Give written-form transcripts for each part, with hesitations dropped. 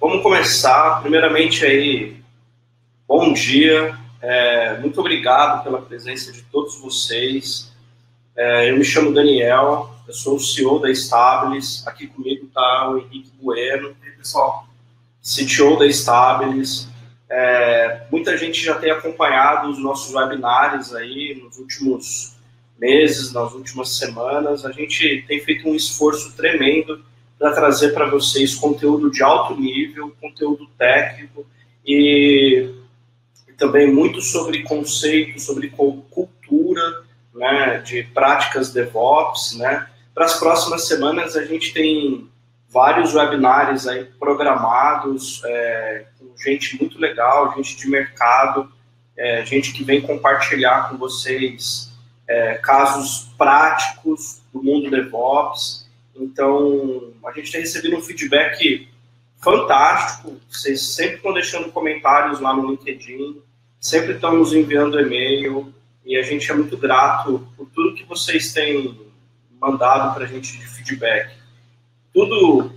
Vamos começar. Primeiramente aí, bom dia. Muito obrigado pela presença de todos vocês. Eu me chamo Daniel, eu sou o CEO da Stabilis. Aqui comigo está o Henrique Bueno. E aí, pessoal, CTO da Stabilis. Muita gente já tem acompanhado os nossos webinários aí nos últimos meses, nas últimas semanas. A gente tem feito um esforço tremendo para trazer para vocês conteúdo de alto nível, conteúdo técnico e também muito sobre conceito, sobre cultura, né, de práticas DevOps, né. Para as próximas semanas a gente tem vários webinários aí programados, com gente muito legal, gente de mercado, gente que vem compartilhar com vocês casos práticos do mundo DevOps. Então, a gente tem recebido um feedback fantástico. Vocês sempre estão deixando comentários lá no LinkedIn, sempre estão nos enviando e-mail, e a gente é muito grato por tudo que vocês têm mandado para a gente de feedback. Tudo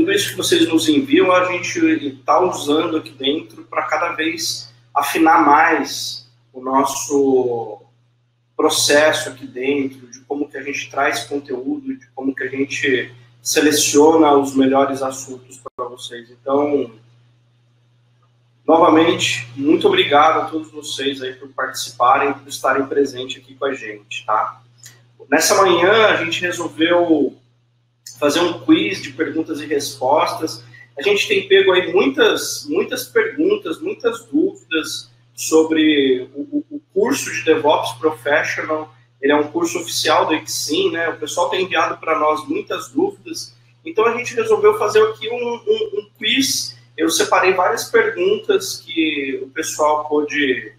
isso que vocês nos enviam, a gente está usando aqui dentro para cada vez afinar mais o nosso processo aqui dentro, de como que a gente traz conteúdo, de como que a gente seleciona os melhores assuntos para vocês. Então, novamente, muito obrigado a todos vocês aí por participarem, por estarem presentes aqui com a gente, tá? Nessa manhã, a gente resolveu fazer um quiz de perguntas e respostas. A gente tem pego aí muitas perguntas, muitas dúvidas sobre o curso de DevOps Professional. Ele é um curso oficial do Exim, né? O pessoal tem enviado para nós muitas dúvidas. Então, a gente resolveu fazer aqui um quiz. Eu separei várias perguntas que o pessoal pôde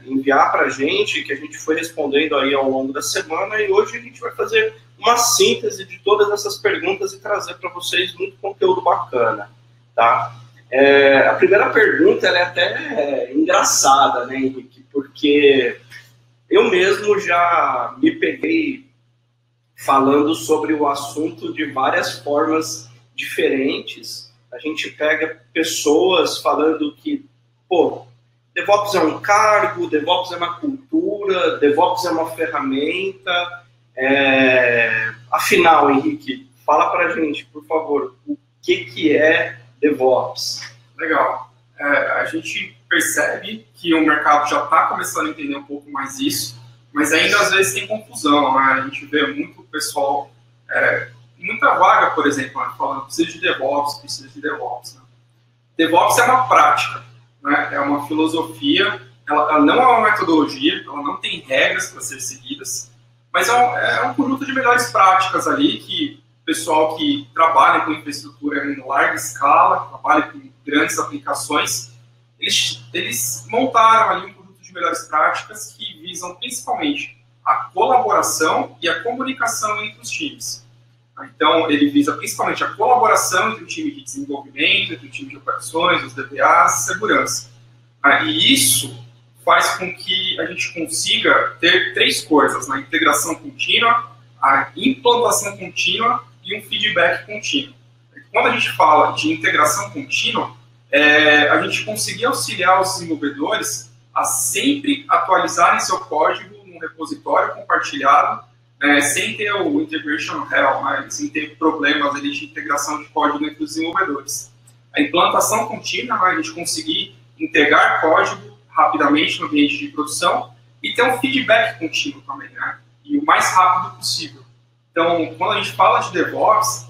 enviar para a gente, que a gente foi respondendo aí ao longo da semana, e hoje a gente vai fazer uma síntese de todas essas perguntas e trazer para vocês muito conteúdo bacana, tá? A primeira pergunta, ela é até engraçada, né, Henrique? Porque eu mesmo já me peguei falando sobre o assunto de várias formas diferentes. A gente pega pessoas falando que, DevOps é um cargo, DevOps é uma cultura, DevOps é uma ferramenta. Afinal, Henrique, fala pra gente, por favor, o que é DevOps? Legal. A gente percebe que o mercado já está começando a entender um pouco mais isso, mas ainda às vezes tem confusão, né? A gente vê muito pessoal, muita vaga, por exemplo, né, falando precisa de DevOps, né? DevOps é uma prática, né? É uma filosofia, ela não é uma metodologia, ela não tem regras para ser seguidas, mas é um conjunto de melhores práticas ali que o pessoal que trabalha com infraestrutura em larga escala, trabalha com grandes aplicações, eles montaram ali um conjunto de melhores práticas que visam principalmente a colaboração e a comunicação entre os times. Então, ele visa principalmente a colaboração entre o time de desenvolvimento, entre o time de operações, os DBAs, segurança. E isso faz com que a gente consiga ter três coisas, a integração contínua, a implantação contínua e um feedback contínuo. Quando a gente fala de integração contínua, a gente conseguir auxiliar os desenvolvedores a sempre atualizarem seu código num repositório compartilhado, sem ter o integration hell, né, sem ter problemas ali de integração de código entre os desenvolvedores. A implantação contínua, a gente conseguir integrar código rapidamente no ambiente de produção e ter um feedback contínuo também, né, e o mais rápido possível. Então, quando a gente fala de DevOps,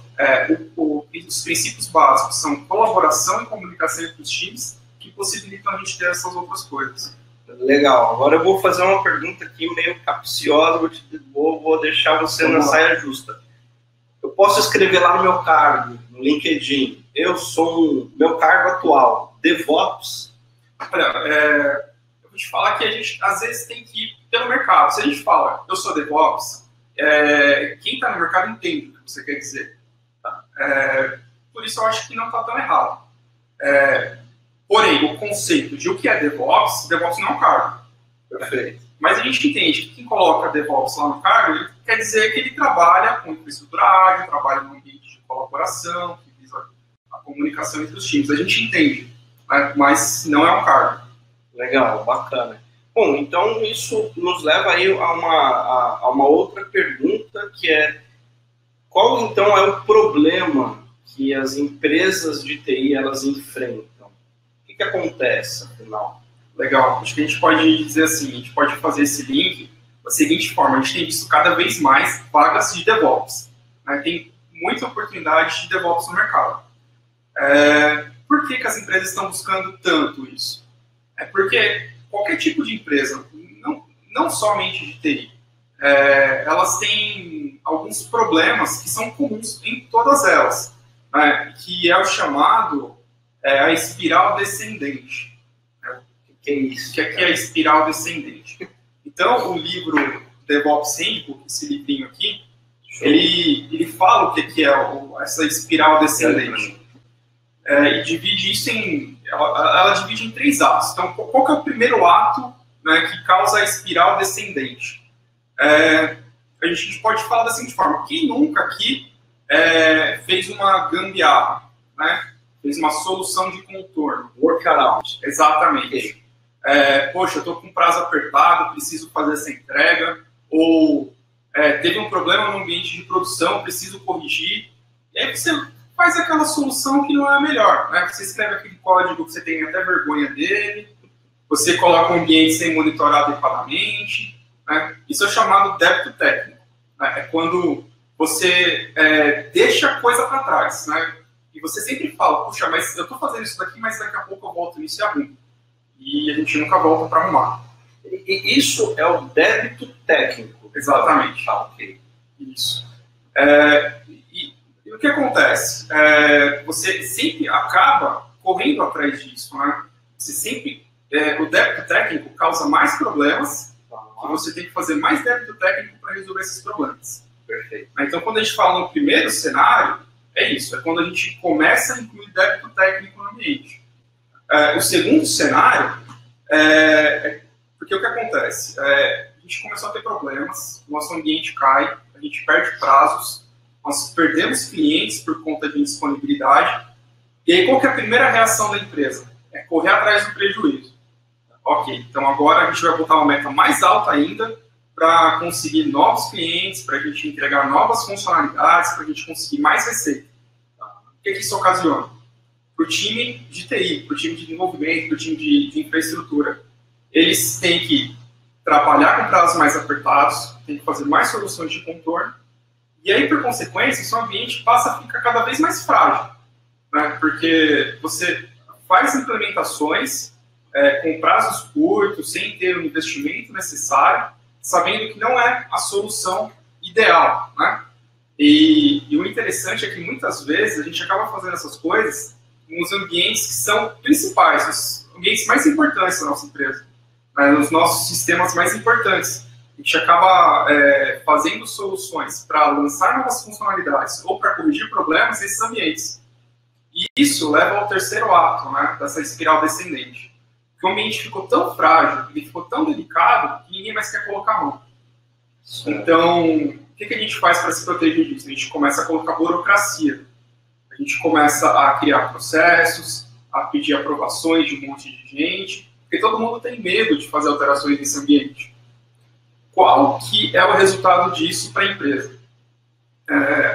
os princípios básicos são colaboração e comunicação entre os times que possibilitam a gente ter essas outras coisas. Legal. Agora eu vou fazer uma pergunta aqui meio capciosa, vou deixar você na saia justa. Eu posso escrever lá no meu cargo, no LinkedIn, meu cargo atual, DevOps? Olha, eu vou te falar que a gente às vezes tem que ir pelo mercado. Se a gente fala, eu sou DevOps, quem está no mercado entende o que você quer dizer. Tá? Por isso eu acho que não está tão errado. Porém, o conceito de o que é DevOps não é um cargo. Perfeito. Mas a gente entende que quem coloca DevOps lá no cargo, ele quer dizer que ele trabalha com infraestrutura ágil, trabalha num ambiente de colaboração, que visa a comunicação entre os times. A gente entende, né? Mas não é um cargo. Legal, bacana. Bom, então isso nos leva aí a uma outra pergunta, que é: qual então é o problema que as empresas de TI elas enfrentam? O que acontece, afinal? Legal, acho que a gente pode dizer assim, a gente pode fazer esse link da seguinte forma: a gente tem visto cada vez mais vagas de DevOps, né? Tem muita oportunidade de DevOps no mercado. Por que as empresas estão buscando tanto isso? É porque qualquer tipo de empresa, não somente de TI, elas têm alguns problemas que são comuns em todas elas, né? Que é o chamado a espiral descendente. Que é isso? Que aqui é a espiral descendente. Então, o livro DevOps Handbook, esse livrinho aqui, ele fala o que é essa espiral descendente. E divide isso ela divide em 3 atos. Então, qual que é o primeiro ato, né, que causa a espiral descendente? A gente pode falar da seguinte forma: quem nunca aqui fez uma gambiarra, né? Fez uma solução de contorno? Workaround. Exatamente. Poxa, eu estou com prazo apertado, preciso fazer essa entrega, ou teve um problema no ambiente de produção, preciso corrigir, e aí você faz aquela solução que não é a melhor, né? Você escreve aquele código que você tem até vergonha dele, você coloca um ambiente sem monitorar adequadamente, né? Isso é chamado débito técnico, né? É quando você deixa a coisa para trás, né? E você sempre fala: puxa, mas eu estou fazendo isso daqui, mas daqui a pouco eu volto nisso e arrumo. E a gente nunca volta para arrumar. E isso é o débito técnico. Exatamente. Tá, ok. Isso. E o que acontece? Você sempre acaba correndo atrás disso, né? Você sempre, o débito técnico causa mais problemas, e você tem que fazer mais débito técnico para resolver esses problemas. Perfeito. Então, quando a gente fala no primeiro cenário, é isso, é quando a gente começa a incluir débito técnico no ambiente. O segundo cenário porque o que acontece? A gente começou a ter problemas, nosso ambiente cai, a gente perde prazos, nós perdemos clientes por conta de indisponibilidade, e aí qual que é a primeira reação da empresa? É correr atrás do prejuízo. Ok, então agora a gente vai botar uma meta mais alta ainda para conseguir novos clientes, para a gente entregar novas funcionalidades, para a gente conseguir mais receita. O que isso ocasiona? Para o time de TI, para o time de desenvolvimento, para o time de infraestrutura, eles têm que trabalhar com prazos mais apertados, têm que fazer mais soluções de contorno, e aí, por consequência, o seu ambiente passa a ficar cada vez mais frágil, né? Porque você faz implementações com prazos curtos, sem ter o investimento necessário, sabendo que não é a solução ideal, né? E o interessante é que muitas vezes a gente acaba fazendo essas coisas nos ambientes que são principais, os ambientes mais importantes da nossa empresa, né? Nos nossos sistemas mais importantes. A gente acaba fazendo soluções para lançar novas funcionalidades ou para corrigir problemas nesses ambientes. E isso leva ao terceiro ato, né, dessa espiral descendente. Que o ambiente ficou tão frágil, ele ficou tão delicado, que ninguém mais quer colocar a mão. Então, o que a gente faz para se proteger disso? A gente começa a colocar burocracia. A gente começa a criar processos, a pedir aprovações de um monte de gente, porque todo mundo tem medo de fazer alterações nesse ambiente. Qual que é o resultado disso para a empresa?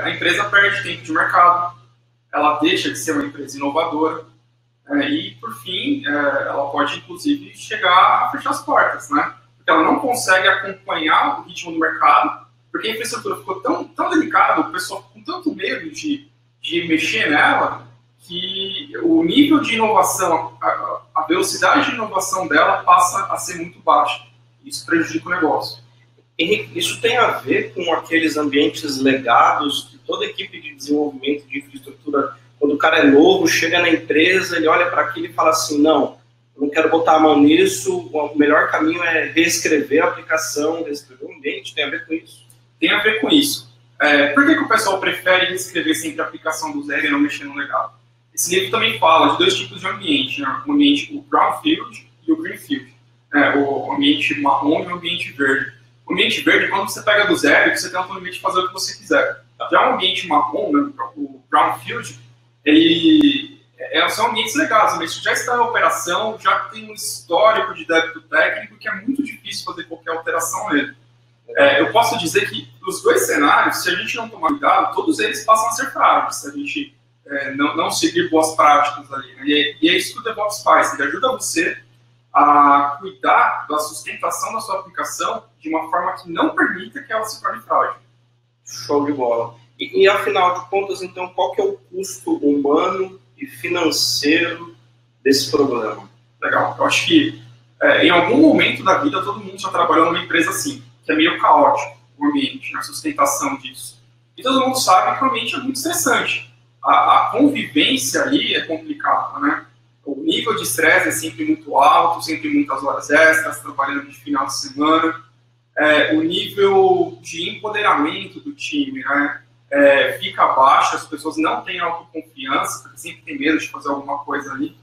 A empresa perde tempo de mercado, ela deixa de ser uma empresa inovadora, e, por fim, ela pode, inclusive, chegar a fechar as portas, né? Porque ela não consegue acompanhar o ritmo do mercado, porque a infraestrutura ficou tão delicada, o pessoal com tanto medo de mexer nela, que o nível de inovação, a velocidade de inovação dela passa a ser muito baixa. Isso prejudica o negócio. Henrique, isso tem a ver com aqueles ambientes legados que toda equipe de desenvolvimento de infraestrutura, quando o cara é novo, chega na empresa, ele olha para aquilo e fala assim: não, eu não quero botar a mão nisso, o melhor caminho é reescrever a aplicação, reescrever o ambiente. Tem a ver com isso? Tem a ver com isso. Por que o pessoal prefere reescrever sempre a aplicação do zero e não mexer no legado? Esse livro também fala de 2 tipos de ambiente, né? O ambiente, o brownfield e o greenfield. O ambiente marrom e o ambiente verde. O ambiente verde, quando você pega do zero, você tem a autonomia de fazer o que você quiser. Já o ambiente marrom, né, o brownfield, ele são ambientes legais, mas já está em operação, já tem um histórico de débito técnico que é muito difícil fazer qualquer alteração nele. Eu posso dizer que os dois cenários, se a gente não tomar cuidado, todos eles passam a ser frágeis, se a gente não seguir boas práticas ali. Né? E é isso que o DevOps faz, ele ajuda você a cuidar da sustentação da sua aplicação de uma forma que não permita que ela se torne frágil. Show de bola. E afinal de contas, então, qual que é o custo humano e financeiro desse problema? Legal. Eu acho que em algum momento da vida todo mundo já trabalhou numa empresa assim, que é meio caótico o ambiente, a sustentação disso. E todo mundo sabe que o ambiente é muito estressante. A convivência ali é complicada, né? O nível de estresse é sempre muito alto, sempre muitas horas extras, trabalhando de final de semana. O nível de empoderamento do time, né? Fica baixo, as pessoas não têm autoconfiança, porque sempre tem medo de fazer alguma coisa ali.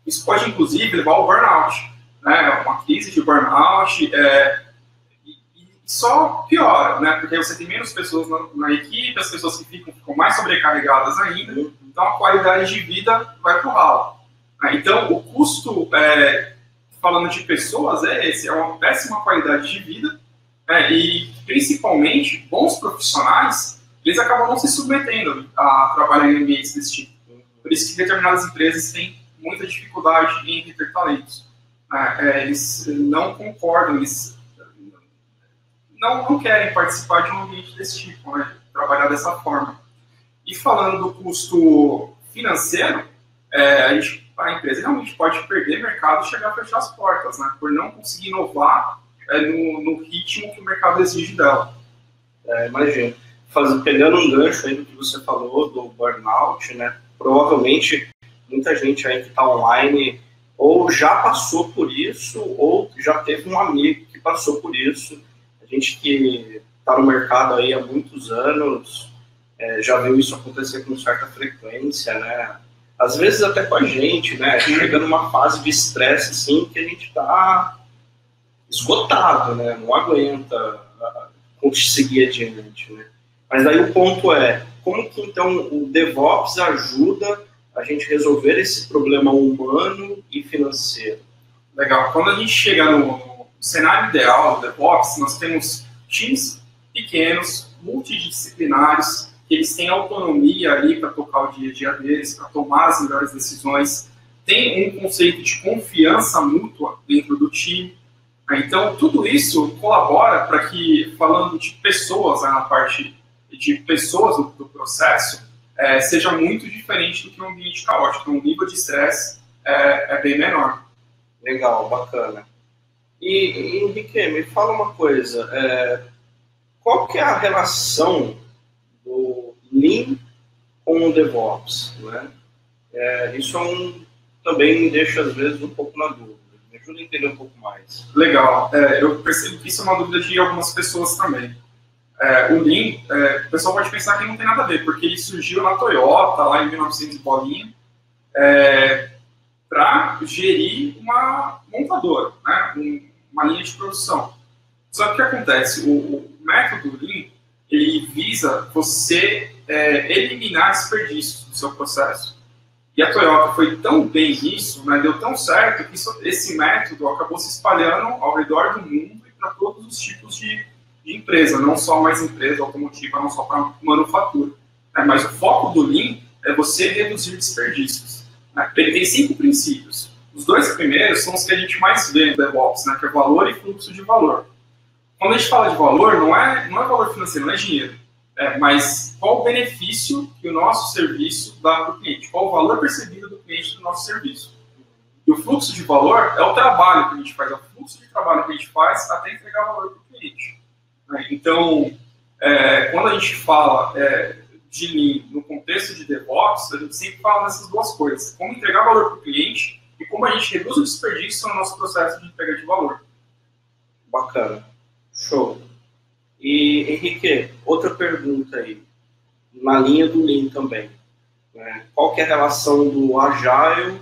Isso pode, inclusive, levar ao burnout, né? Uma crise de burnout, e só piora, né? Porque você tem menos pessoas na equipe, as pessoas que ficam mais sobrecarregadas ainda, então a qualidade de vida vai para o ralo. Então, o custo, falando de pessoas, esse, é uma péssima qualidade de vida, e, principalmente, bons profissionais, eles acabam não se submetendo a trabalhar em ambientes desse tipo. Por isso que determinadas empresas têm muita dificuldade em reter talentos. Eles não concordam, eles não querem participar de um ambiente desse tipo, né? Trabalhar dessa forma. E falando do custo financeiro, a empresa realmente pode perder mercado e chegar a fechar as portas, né? Por não conseguir inovar no ritmo que o mercado exige dela. Imagina. Pegando um gancho aí do que você falou, do burnout, né? Provavelmente muita gente aí que está online ou já passou por isso ou já teve um amigo que passou por isso. A gente que está no mercado aí há muitos anos já viu isso acontecer com certa frequência, né? Às vezes até com a gente, né? Chega numa fase de estresse assim que a gente está esgotado, né? Não aguenta seguir adiante, né? Mas aí o ponto é, como que então o DevOps ajuda a gente resolver esse problema humano e financeiro? Legal. Quando a gente chega no cenário ideal do DevOps, nós temos times pequenos, multidisciplinares, que eles têm autonomia ali para tocar o dia a dia deles, para tomar as melhores decisões. Tem um conceito de confiança mútua dentro do time. Então, tudo isso colabora para que, falando de pessoas, na parte de pessoas do processo, seja muito diferente do que um ambiente caótico. O nível de estresse é bem menor. Legal, bacana. E Henrique, me fala uma coisa, qual que é a relação do Lean com o DevOps, né? Isso também me deixa, às vezes, um pouco na dúvida. Me ajuda a entender um pouco mais. Legal. Eu percebo que isso é uma dúvida de algumas pessoas também. O Lean, o pessoal pode pensar que não tem nada a ver, porque ele surgiu na Toyota, lá em 1900 bolinha, para gerir uma montadora, né? Uma linha de produção. Só que o que acontece? O método Lean, ele visa você eliminar desperdícios do seu processo. E a Toyota foi tão bem nisso, né, deu tão certo, que esse método acabou se espalhando ao redor do mundo e para todos os tipos de empresa, não só mais empresa automotiva, não só para manufatura. Mas o foco do Lean é você reduzir desperdícios. Ele tem 5 princípios. Os 2 primeiros são os que a gente mais vê no DevOps, né, que é valor e fluxo de valor. Quando a gente fala de valor, não é valor financeiro, não é dinheiro. Mas qual o benefício que o nosso serviço dá para o cliente? Qual o valor percebido do cliente do nosso serviço? E o fluxo de valor é o trabalho que a gente faz, é o fluxo de trabalho que a gente faz até entregar valor para o cliente. Então, quando a gente fala de Lean no contexto de DevOps, a gente sempre fala nessas duas coisas. Como entregar valor para o cliente e como a gente reduz o desperdício no nosso processo de entrega de valor. Bacana. Show. E, Henrique, outra pergunta aí, na linha do Lean também. Né? Qual que é a relação do Agile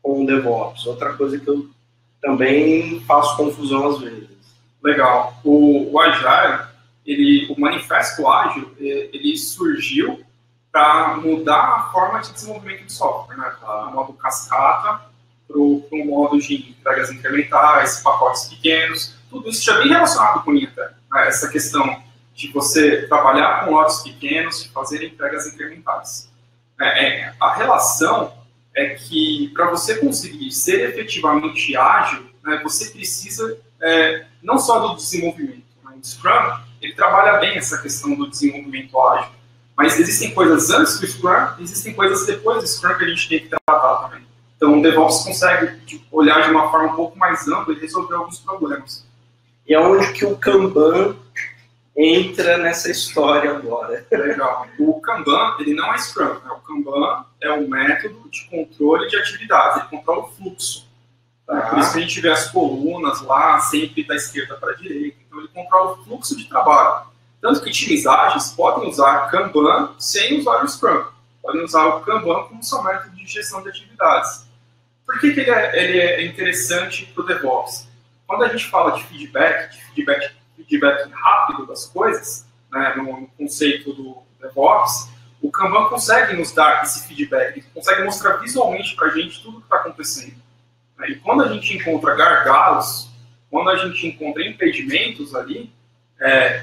com o DevOps? Outra coisa que eu também faço confusão às vezes. Legal. O Agile, o Manifesto Ágil, ele surgiu para mudar a forma de desenvolvimento de software, né? Do modo cascata para o modo de entregas incrementais, pacotes pequenos, tudo isso já é bem relacionado com o Inter, né? Essa questão de você trabalhar com lotes pequenos, de fazer entregas incrementais. A relação é que, para você conseguir ser efetivamente ágil, né, você precisa não só do desenvolvimento. Né? O Scrum, ele trabalha bem essa questão do desenvolvimento ágil, mas existem coisas antes do Scrum, existem coisas depois do Scrum que a gente tem que tratar também. Então, o DevOps consegue olhar de uma forma um pouco mais ampla e resolver alguns problemas. E é onde que o Kanban entra nessa história agora. Legal. O Kanban, ele não é Scrum. Né? O Kanban é um método de controle de atividades, ele controla o fluxo. Tá? Por isso que a gente vê as colunas lá, sempre da esquerda para a direita. Então, ele controla o fluxo de trabalho. Tanto que times ágeis podem usar Kanban sem usar o Scrum. Podem usar o Kanban como seu método de gestão de atividades. Por que ele é interessante para o DevOps? Quando a gente fala de feedback rápido das coisas, né, no conceito do DevOps, o Kanban consegue nos dar esse feedback, consegue mostrar visualmente para a gente tudo o que está acontecendo. E quando a gente encontra gargalos, quando a gente encontra impedimentos ali,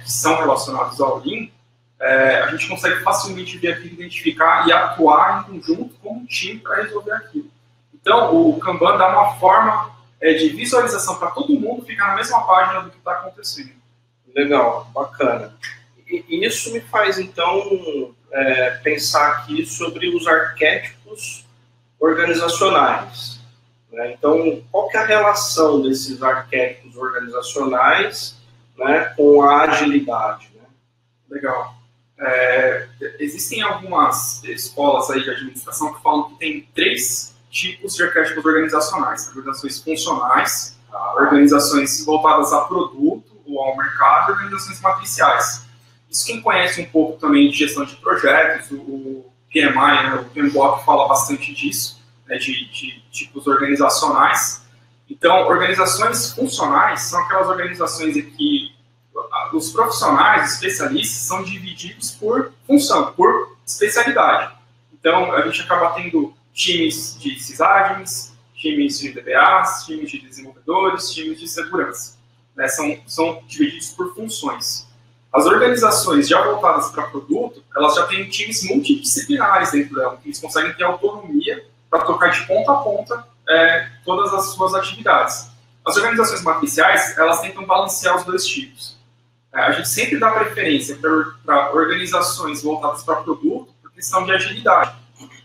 que são relacionados ao Lean, a gente consegue facilmente ver aquilo, identificar e atuar em conjunto como um time para resolver aquilo. Então, o Kanban dá uma forma de visualização para todo mundo ficar na mesma página do que está acontecendo. Legal, bacana. E isso me faz, então, pensar aqui sobre os arquétipos organizacionais. Né? Então, qual que é a relação desses arquétipos organizacionais, né, com a agilidade? Né? Legal. Existem algumas escolas aí de administração que falam que tem 3 tipos de arquétipos organizacionais. Organizações funcionais, organizações voltadas a produto ou ao mercado, e organizações matriciais. Isso quem conhece um pouco também de gestão de projetos, o PMI, né, o PMBOK fala bastante disso, né, de tipos organizacionais. Então, organizações funcionais são aquelas organizações em que os profissionais, os especialistas, são divididos por função, por especialidade. Então, a gente acaba tendo times de sysadmins, times de DBAs, times de desenvolvedores, times de segurança. Né? São divididos por funções. As organizações já voltadas para produto, elas já têm times multidisciplinares dentro dela, que eles conseguem ter autonomia para tocar de ponta a ponta todas as suas atividades. As organizações matriciais, elas tentam balancear os dois tipos. A gente sempre dá preferência para organizações voltadas para produto por questão de agilidade.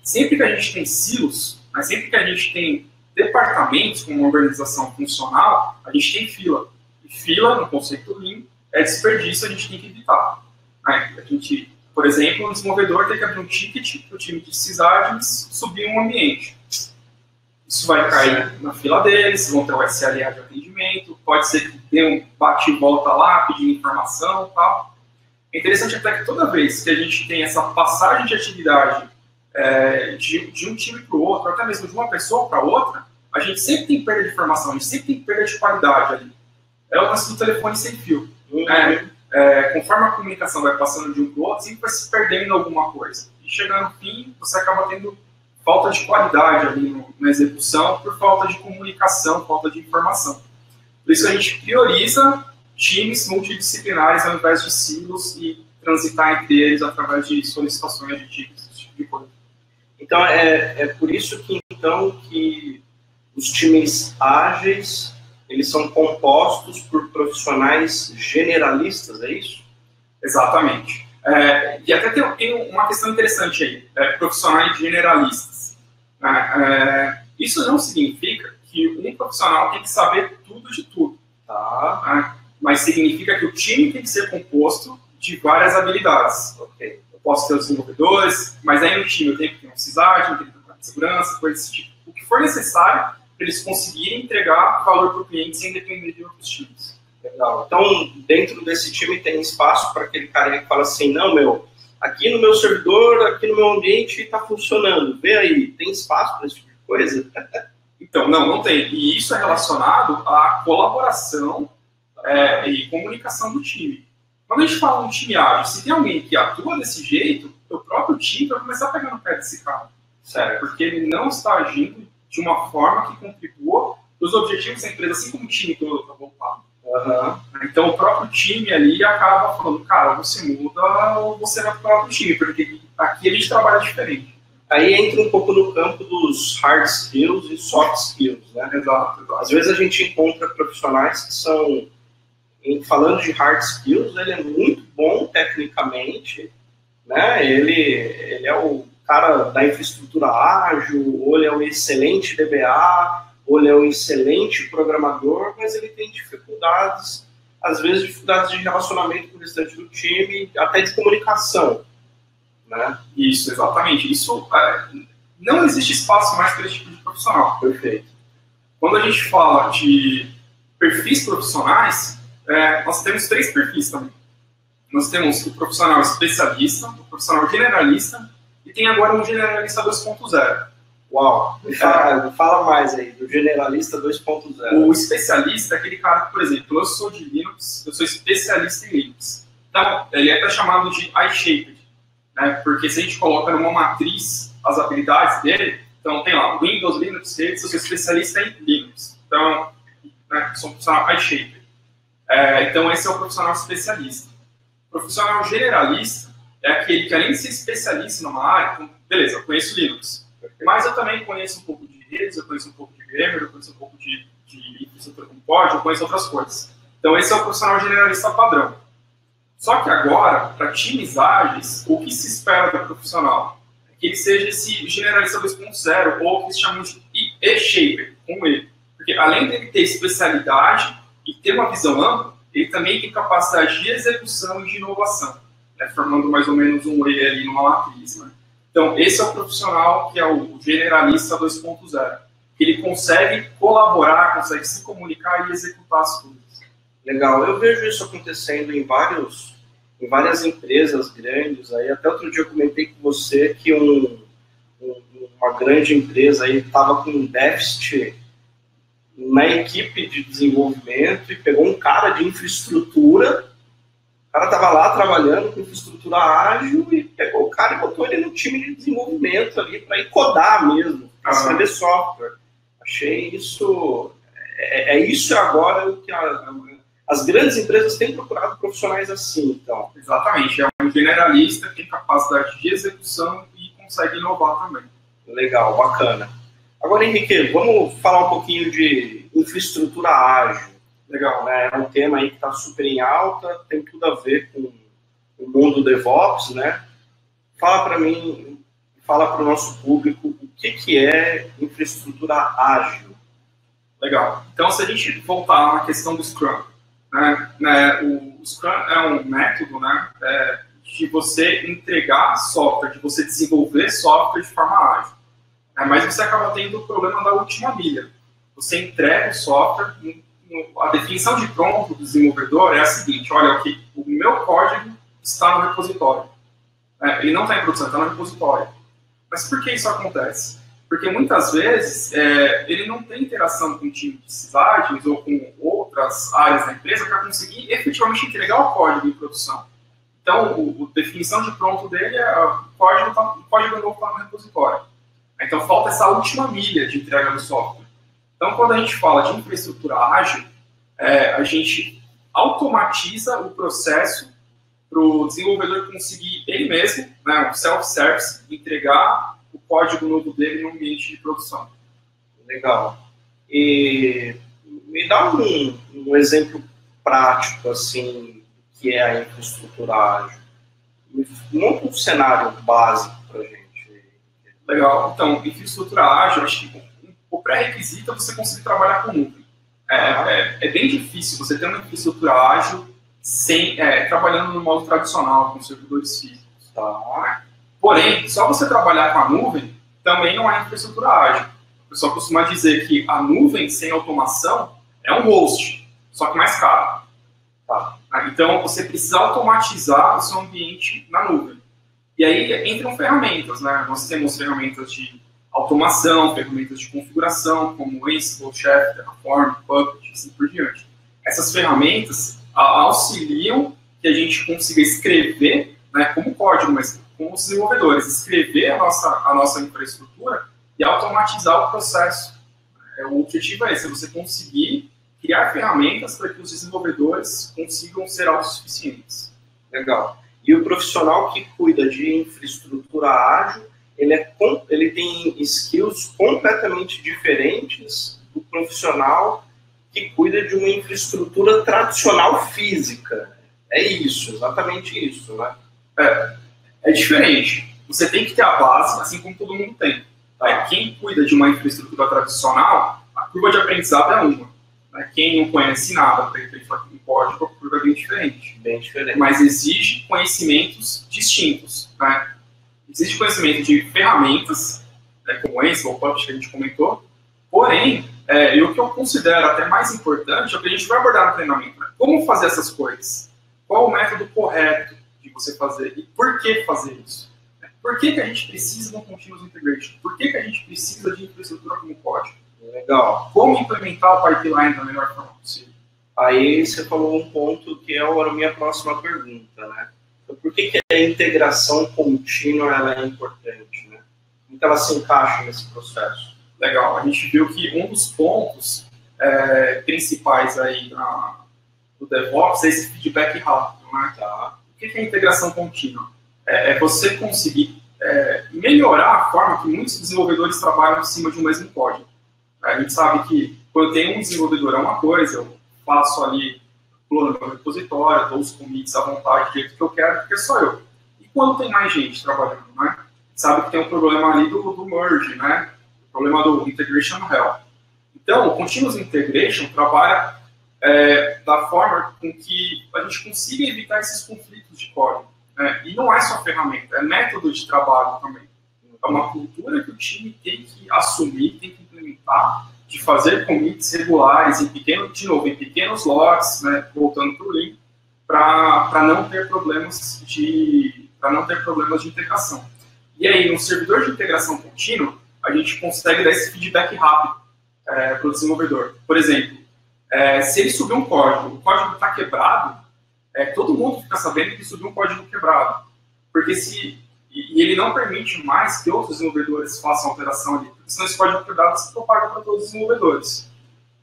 Sempre que a gente tem silos, né, sempre que a gente tem departamentos com uma organização funcional, a gente tem fila. E fila, no conceito Lean, é desperdício, a gente tem que evitar. Né? A gente, por exemplo, um desenvolvedor tem que abrir um ticket para o time de sysadmins subir um ambiente. Isso vai cair na fila deles, vão ter o SLA de atendimento, pode ser que dê um bate e volta lá, pedir informação e tal. É interessante até que toda vez que a gente tem essa passagem de atividade de um time para o outro, até mesmo de uma pessoa para outra, a gente sempre tem perda de informação, a gente sempre tem perda de qualidade ali. É o lance do telefone sem fio. Conforme a comunicação vai passando de um para o outro, sempre vai se perdendo alguma coisa. E chegando no fim, você acaba tendo falta de qualidade ali na execução por falta de comunicação, falta de informação. Por isso a gente prioriza times multidisciplinares ao invés de silos e transitar entre eles através de solicitações de tickets, esse tipo de coisa. Então, é por isso que os times ágeis, eles são compostos por profissionais generalistas, é isso? Exatamente. E até tem uma questão interessante aí, profissionais generalistas. Isso não significa que um profissional tem que saber tudo de tudo, tá? Mas significa que o time tem que ser composto de várias habilidades. Okay. Eu posso ter os desenvolvedores, mas aí no time eu tenho que ter um sysadmin, tenho que ter um segurança, coisas desse tipo. O que for necessário para eles conseguirem entregar valor para o cliente sem depender de outros times. Legal. Então, dentro desse time tem espaço para aquele cara que fala assim, não, aqui no meu servidor, aqui no meu ambiente está funcionando. Vê aí, tem espaço para esse tipo de coisa? Então, não tem. E isso é relacionado à colaboração e comunicação do time. Quando a gente fala um time ágil, se tem alguém que atua desse jeito, o próprio time vai começar a pegar no pé desse cara. Certo. Porque ele não está agindo de uma forma que contribua para os objetivos da empresa, assim como o time todo está voltado. Então, o próprio time ali acaba falando, cara, você muda ou você vai para o outro time, porque aqui a gente trabalha diferente. Aí entra um pouco no campo dos hard skills e soft skills, né? Exato. Às vezes a gente encontra profissionais que são, falando de hard skills, ele é muito bom tecnicamente, né? Ele é o cara da infraestrutura ágil, ou ele é um excelente DBA, ou ele é um excelente programador, mas ele tem dificuldades, às vezes dificuldades de relacionamento com o restante do time, até de comunicação, né? Isso, exatamente. Isso, não existe espaço mais para esse tipo de profissional. Perfeito. Quando a gente fala de perfis profissionais, nós temos 3 perfis também. Nós temos o profissional especialista, o profissional generalista, e tem agora um generalista 2.0. Uau! Fala mais aí, do generalista 2.0. O especialista é aquele cara que, por exemplo, eu sou de Linux, eu sou especialista em Linux. Então, ele é até chamado de iShaped, né? Porque se a gente coloca numa matriz as habilidades dele, então tem lá Windows, Linux, redes, eu sou especialista em Linux. Então, né, sou um profissional iShaped. Então, esse é o profissional especialista. O profissional generalista é aquele que, além de ser especialista numa área, então, beleza, eu conheço Linux, mas eu também conheço um pouco de redes, eu conheço um pouco de VMware, eu conheço um pouco de infraestrutura com pod, eu conheço outras coisas. Então, esse é o profissional generalista padrão. Só que agora, para times ágeis, o que se espera do profissional é que ele seja esse generalista 2.0, ou que se chama de E-Shaper, com E. Porque além dele ter especialidade e ter uma visão ampla, ele também tem capacidade de execução e de inovação, né, formando mais ou menos um E ali numa matriz. Né? Então, esse é o profissional que é o generalista 2.0, que ele consegue colaborar, consegue se comunicar e executar as coisas. Legal, eu vejo isso acontecendo em várias empresas grandes. Aí, até outro dia eu comentei com você que uma grande empresa estava com um déficit na equipe de desenvolvimento e pegou um cara de infraestrutura. O cara estava lá trabalhando com infraestrutura ágil e pegou o cara e botou ele no time de desenvolvimento ali para ir codar mesmo, para escrever software. Achei isso... Isso agora o que as grandes empresas têm procurado profissionais assim, então. Exatamente, é um generalista que tem capacidade de execução e consegue inovar também. Legal, bacana. Agora, Henrique, vamos falar um pouquinho de infraestrutura ágil. Legal, né? É um tema aí que está super em alta, tem tudo a ver com o mundo DevOps, né? Fala para mim, fala para o nosso público o que é infraestrutura ágil. Legal. Então, se a gente voltar na questão do Scrum, né, o Scrum é um método, né, de você entregar software, de você desenvolver software de forma ágil. Mas você acaba tendo o problema da última milha. Você entrega o software, a definição de pronto do desenvolvedor é a seguinte: olha, o meu código está no repositório. Ele não está em produção, está no repositório. Mas por que isso acontece? Porque muitas vezes ele não tem interação com o time de sysadmins ou com outras áreas da empresa para conseguir efetivamente entregar o código em produção. Então, a definição de pronto dele é o código novo está no repositório. Então, falta essa última milha de entrega do software. Então, quando a gente fala de infraestrutura ágil, a gente automatiza o processo para o desenvolvedor conseguir ele mesmo, né, o self-service, entregar o código novo dele no ambiente de produção. Legal. E me dá um exemplo prático, assim, que é a infraestrutura ágil. Monta um cenário básico para a gente. Legal. Então, infraestrutura ágil, acho que o pré-requisito é você conseguir trabalhar com nuvem. É bem difícil você ter uma infraestrutura ágil trabalhando no modo tradicional, com servidores físicos. Tá? Porém, só você trabalhar com a nuvem também não é infraestrutura ágil. O pessoal costuma dizer que a nuvem sem automação é um host, só que mais caro. Tá? Então, você precisa automatizar o seu ambiente na nuvem. E aí entram ferramentas, né? Nós temos ferramentas de automação, ferramentas de configuração, como Ansible, Chef, Terraform, Puppet, e assim por diante. Essas ferramentas auxiliam que a gente consiga escrever, né, como código, mas com os desenvolvedores, escrever a nossa infraestrutura e automatizar o processo. O objetivo é esse, é você conseguir criar ferramentas para que os desenvolvedores consigam ser autossuficientes. Legal. E o profissional que cuida de infraestrutura ágil, ele tem skills completamente diferentes do profissional que cuida de uma infraestrutura tradicional física. É isso, exatamente isso, né? É diferente. Você tem que ter a base, assim como todo mundo tem. Tá? Quem cuida de uma infraestrutura tradicional, a curva de aprendizado é uma. Quem não conhece nada, para ele fazer um código, a curva é bem diferente. Bem diferente. Mas exige conhecimentos distintos. Né? Existe conhecimento de ferramentas, como esse, o Puppet que a gente comentou, porém, e o que eu considero até mais importante é o que a gente vai abordar no treinamento. Né? Como fazer essas coisas? Qual o método correto de você fazer? E por que fazer isso? Por que a gente precisa de um Continuous Integration? Por que a gente precisa de infraestrutura como código? Legal. Como implementar o pipeline da melhor forma possível? Aí você falou um ponto que é a minha próxima pergunta, né? Então, por que a integração contínua ela é importante, né? Como que ela se encaixa nesse processo? Legal. A gente viu que um dos pontos principais aí do DevOps é esse feedback rápido, né? Tá. O que é a integração contínua? É você conseguir melhorar a forma que muitos desenvolvedores trabalham em cima de um mesmo código. A gente sabe que quando eu tenho um desenvolvedor é uma coisa, eu faço ali, clono meu repositório, dou os commits à vontade, do jeito que eu quero, porque sou eu. E quando tem mais gente trabalhando, né? Sabe que tem um problema ali do merge, né? O problema do integration hell. Então, o Continuous Integration trabalha da forma com que a gente consiga evitar esses conflitos de código. E não é só ferramenta, é método de trabalho também. É uma cultura que o time tem que assumir, tem que implementar, de fazer commits regulares, em pequenos logs, né, voltando para o link, para não ter problemas de integração. E aí, no servidor de integração contínua, a gente consegue dar esse feedback rápido para o desenvolvedor. Por exemplo, se ele subir um código, o código está quebrado, todo mundo fica sabendo que subiu um código quebrado. Porque e ele não permite mais que outros desenvolvedores façam alteração ali, porque senão esse código quebrado se propaga para todos os desenvolvedores.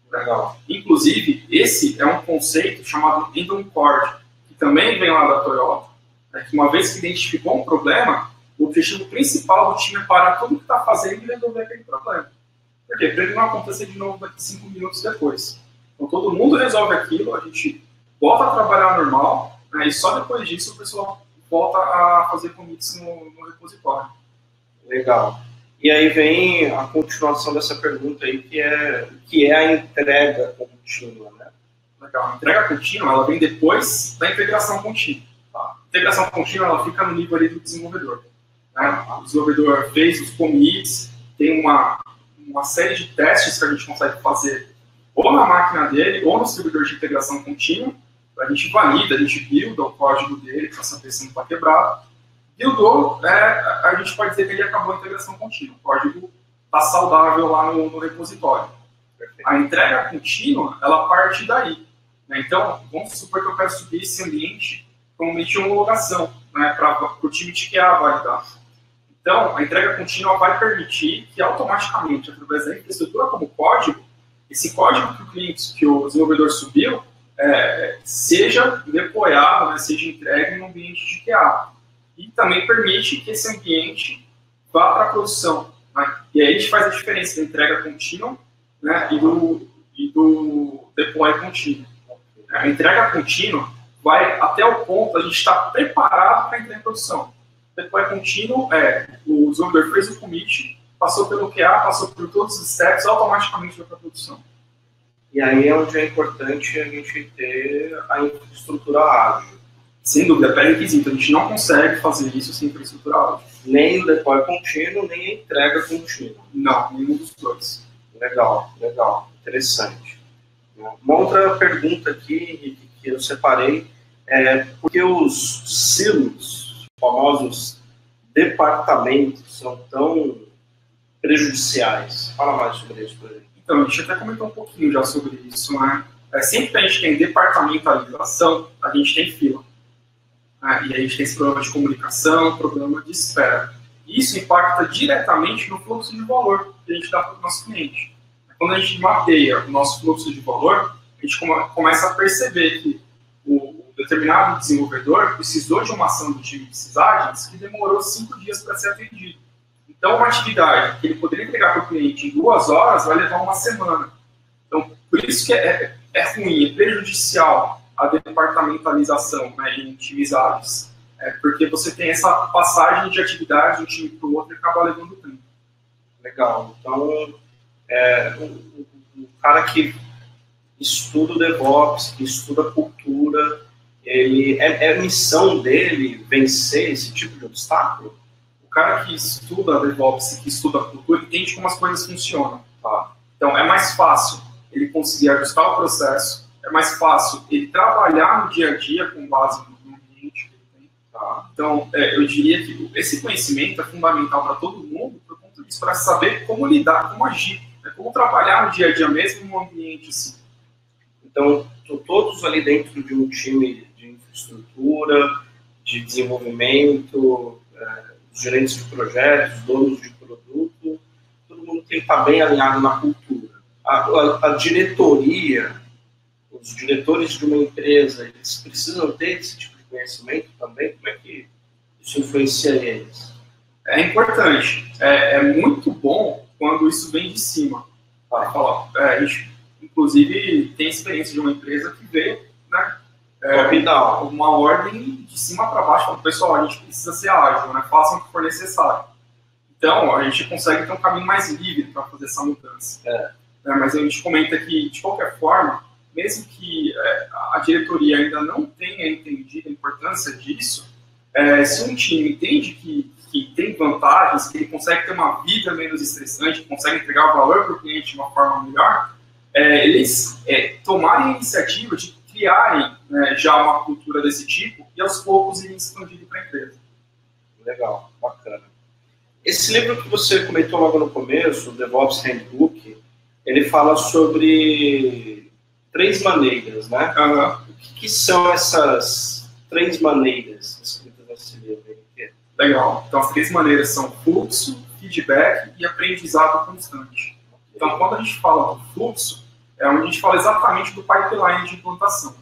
Legal. Inclusive, esse é um conceito chamado End-on Cord, que também vem lá da Toyota, que uma vez que identificou um problema, o objetivo principal do time é parar tudo o que está fazendo e resolver aquele problema. Por quê? Para ele não acontecer de novo daqui 5 minutos depois. Então todo mundo resolve aquilo, a gente volta a trabalhar normal, e só depois disso o pessoal volta a fazer commits no repositório. Legal. E aí vem a continuação dessa pergunta aí, que é a entrega contínua, né? Legal. A entrega contínua, ela vem depois da integração contínua. Tá? A integração contínua, ela fica no nível ali do desenvolvedor. Né? O desenvolvedor fez os commits, tem uma série de testes que a gente consegue fazer ou na máquina dele, ou no servidor de integração contínua. A gente valida, a gente builda o código dele para saber se não está quebrado. Buildou, a gente pode dizer que ele acabou a integração contínua. O código está saudável lá no repositório. Perfeito. A entrega contínua, ela parte daí. Né? Então, vamos supor que eu quero subir esse ambiente para um ambiente de homologação, né? Para o time TQA validar. Então, a entrega contínua vai permitir que automaticamente, através da infraestrutura como código, esse código que o cliente, que o desenvolvedor subiu, seja deployado, né, seja entregue no ambiente de QA. E também permite que esse ambiente vá para a produção. Né? E aí a gente faz a diferença da entrega contínua, né, e do deploy contínuo. A entrega contínua vai até o ponto a gente estar preparado para entrar em produção. O deploy contínuo o desenvolvedor fez o commit, passou pelo QA, passou por todos os steps, automaticamente vai para a produção. E aí é onde é importante a gente ter a infraestrutura ágil. Sem dúvida, é pré-requisito. A gente não consegue fazer isso sem infraestrutura ágil. Nem o deploy contínuo, nem a entrega contínua. Não, nenhum dos dois. Legal, legal. Interessante. Uma outra pergunta aqui que eu separei é por que os silos, os famosos departamentos, são tão prejudiciais? Fala mais sobre isso para gente. Então, a gente até comentou um pouquinho já sobre isso, né? Sempre que a gente tem departamentalização, a gente tem fila. né? E aí a gente tem esse problema de comunicação, problema de espera. Isso impacta diretamente no fluxo de valor que a gente dá para o nosso cliente. Quando a gente mapeia o nosso fluxo de valor, a gente começa a perceber que o determinado desenvolvedor precisou de uma ação do time de sysadmins que demorou 5 dias para ser atendido. Então, uma atividade que ele poderia entregar para o cliente em 2 horas vai levar uma semana. Então, por isso que é ruim, é prejudicial a departamentalização, né, em times ágeis. Porque você tem essa passagem de atividade de um time para o outro e acaba levando tempo. Legal. Então, o cara que estuda o DevOps, que estuda a cultura, é a missão dele vencer esse tipo de obstáculo? O cara que estuda DevOps, que estuda a cultura, entende como as coisas funcionam. Tá? Então, é mais fácil ele conseguir ajustar o processo, é mais fácil ele trabalhar no dia a dia com base no ambiente que ele tem. Tá? Então, eu diria que esse conhecimento é fundamental para todo mundo, por conta disso, para saber como lidar, como agir, né? Como trabalhar no dia a dia mesmo num ambiente assim. Então, todos ali dentro de um time de infraestrutura, de desenvolvimento, os gerentes de projetos, donos de produto, todo mundo tem que estar bem alinhado na cultura. A diretoria, os diretores de uma empresa, eles precisam ter esse tipo de conhecimento também? Como é que isso influencia eles? É importante. É muito bom quando isso vem de cima. A gente, inclusive, tem experiência de uma empresa que veio, né, uma ordem de cima para baixo. Falando, pessoal, a gente precisa ser ágil, né, façam o que for necessário. Então, a gente consegue ter um caminho mais livre para fazer essa mudança. Mas a gente comenta que, de qualquer forma, mesmo que a diretoria ainda não tenha entendido a importância disso, se um time entende que tem vantagens, que ele consegue ter uma vida menos estressante, consegue entregar o valor para o cliente de uma forma melhor, eles tomarem a iniciativa de criarem, né, já uma cultura desse tipo e aos poucos irem expandindo para a empresa. Legal, bacana. Esse livro que você comentou logo no começo, o DevOps Handbook, ele fala sobre 3 maneiras, né? O que são essas 3 maneiras escritas nesse livro? Legal. Então, as 3 maneiras são fluxo, feedback e aprendizado constante. Então, quando a gente fala do fluxo, é onde a gente fala exatamente do pipeline de implantação.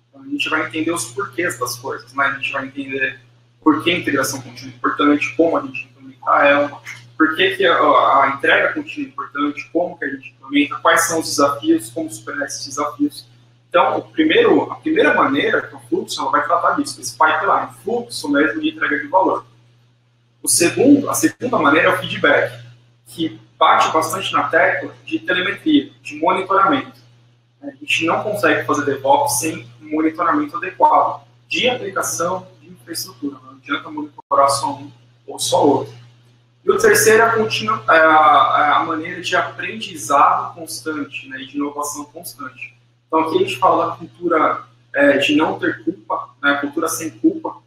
Então, a gente vai entender os porquês das coisas, né? A gente vai entender por que a integração contínua é importante, como a gente implementar ela, por que a entrega contínua é importante, como que a gente implementa, quais são os desafios, como superar esses desafios. Então, a primeira maneira, que é o fluxo, ela vai tratar disso, esse pipeline, fluxo mesmo de entrega de valor. A segunda maneira é o feedback, que bate bastante na tecla de telemetria, de monitoramento. A gente não consegue fazer DevOps sem monitoramento adequado de aplicação de infraestrutura. Não adianta monitorar só um ou só outro. E o terceiro é a maneira de aprendizado constante, né, e de inovação constante. Então, aqui a gente fala da cultura de não ter culpa, né, cultura sem culpa.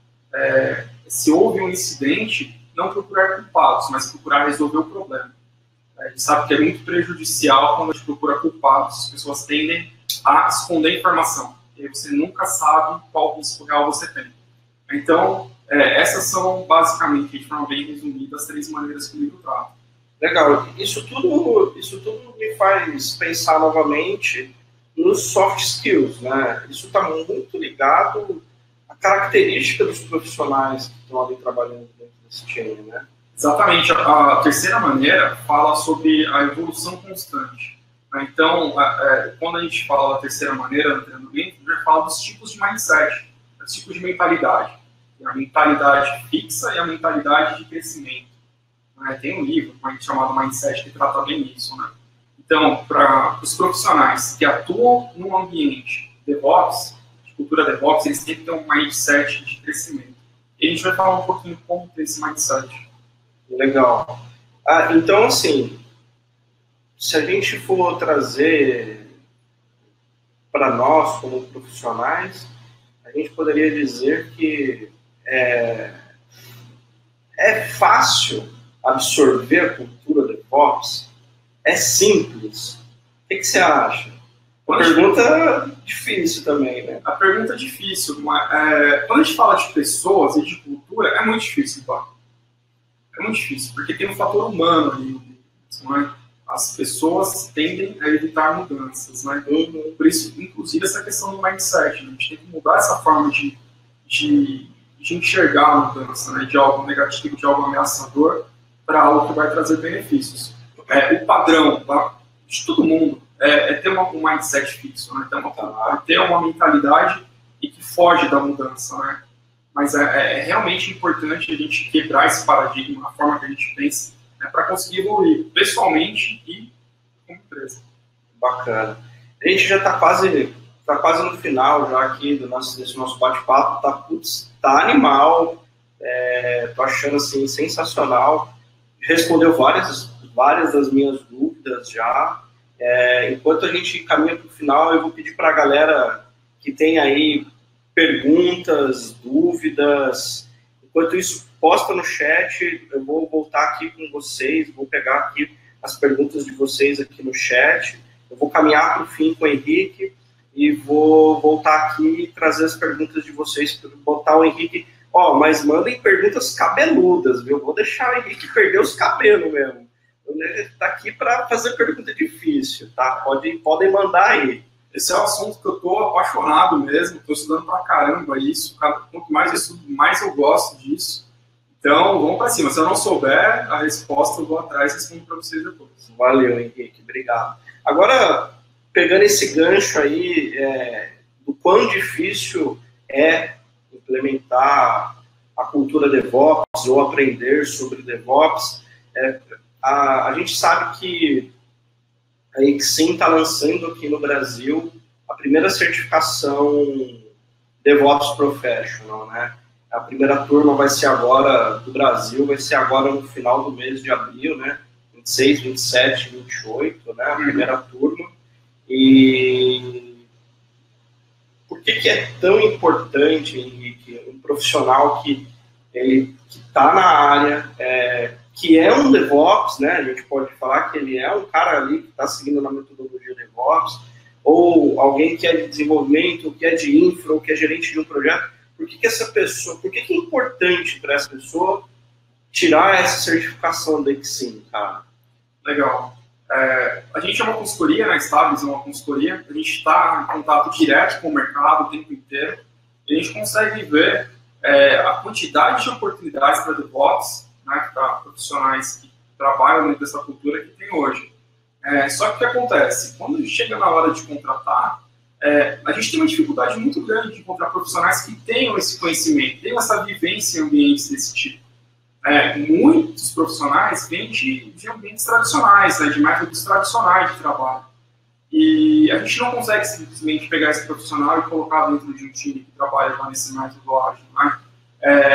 Se houve um incidente, não procurar culpados, mas procurar resolver o problema. A gente sabe que é muito prejudicial quando a gente procura culpados. As pessoas tendem a esconder informação. E aí você nunca sabe qual risco real você tem. Então, essas são, basicamente, de forma bem resumida, as 3 maneiras que o livro trata. Legal. Isso tudo me faz pensar novamente nos soft skills, né? Isso está muito ligado à característica dos profissionais que estão ali trabalhando dentro desse time, né? Exatamente. A terceira maneira fala sobre a evolução constante. Então, quando a gente fala da terceira maneira no treinamento, a gente vai falar dos tipos de mindset, dos tipos de mentalidade. A mentalidade fixa e a mentalidade de crescimento. Tem um livro chamado Mindset que trata bem isso. Né? Então, para os profissionais que atuam num ambiente DevOps, de cultura DevOps, eles têm que ter um mindset de crescimento. E a gente vai falar um pouquinho como ter esse mindset. Legal. Então, assim, se a gente for trazer para nós, como profissionais, a gente poderia dizer que é fácil absorver a cultura DevOps? É simples? O que você acha? Pergunta difícil também, né? A pergunta é difícil. Quando a gente fala de pessoas e de cultura, é muito difícil, tá? É muito difícil, porque tem um fator humano ali. Né? As pessoas tendem a evitar mudanças, né? Por isso, inclusive, essa questão do mindset. Né? A gente tem que mudar essa forma de enxergar a mudança, né? De algo negativo, de algo ameaçador, para algo que vai trazer benefícios. O padrão, tá? De todo mundo é ter um mindset fixo, né? Ter uma mentalidade e que foge da mudança, né? Mas é realmente importante a gente quebrar esse paradigma, a forma que a gente pensa, né, para conseguir evoluir pessoalmente e como empresa. Bacana. A gente já está quase no final já aqui desse nosso bate-papo. Tá animal. Tô achando assim sensacional. Respondeu várias das minhas dúvidas já. Enquanto a gente caminha para o final, eu vou pedir para a galera que tem aí perguntas, dúvidas. Enquanto isso, posta no chat. Eu vou voltar aqui com vocês, vou pegar aqui as perguntas de vocês aqui no chat. Eu vou caminhar para o fim com o Henrique e vou voltar aqui e trazer as perguntas de vocês, botar o Henrique... mas mandem perguntas cabeludas, viu? Vou deixar o Henrique perder os cabelos mesmo. Ele está aqui para fazer pergunta difícil, tá? Podem mandar aí. Esse é um assunto que eu estou apaixonado mesmo, estou estudando pra caramba isso. Quanto mais eu estudo, mais eu gosto disso. Então, vamos para cima. Se eu não souber a resposta, eu vou atrás e respondo para vocês depois. Valeu, Henrique. Obrigado. Agora, pegando esse gancho aí, do quão difícil é implementar a cultura DevOps ou aprender sobre DevOps, a gente sabe que a Exim está lançando aqui no Brasil a primeira certificação DevOps Professional, né? A primeira turma vai ser agora, do Brasil, vai ser agora no final do mês de abril, né? 26, 27, 28, né? A primeira turma. E por que é tão importante, Henrique, um profissional que está na área, que é um DevOps, né? A gente pode falar que ele é um cara ali que está seguindo na metodologia DevOps, ou alguém que é de desenvolvimento, que é de infra, ou que é gerente de um projeto. Por que é importante para essa pessoa tirar essa certificação da Exim, cara? Legal. A gente é uma consultoria, né? Stabilis é uma consultoria. A gente está em contato direto com o mercado o tempo inteiro. E a gente consegue ver a quantidade de oportunidades para DevOps, né, para profissionais que trabalham dentro dessa cultura que tem hoje. Só que o que acontece? Quando chega na hora de contratar, a gente tem uma dificuldade muito grande de encontrar profissionais que tenham esse conhecimento, tenham essa vivência em ambientes desse tipo. Muitos profissionais vêm de ambientes tradicionais, né, de métodos tradicionais de trabalho. E a gente não consegue simplesmente pegar esse profissional e colocar dentro de um time que trabalha já nesse método ágil, né?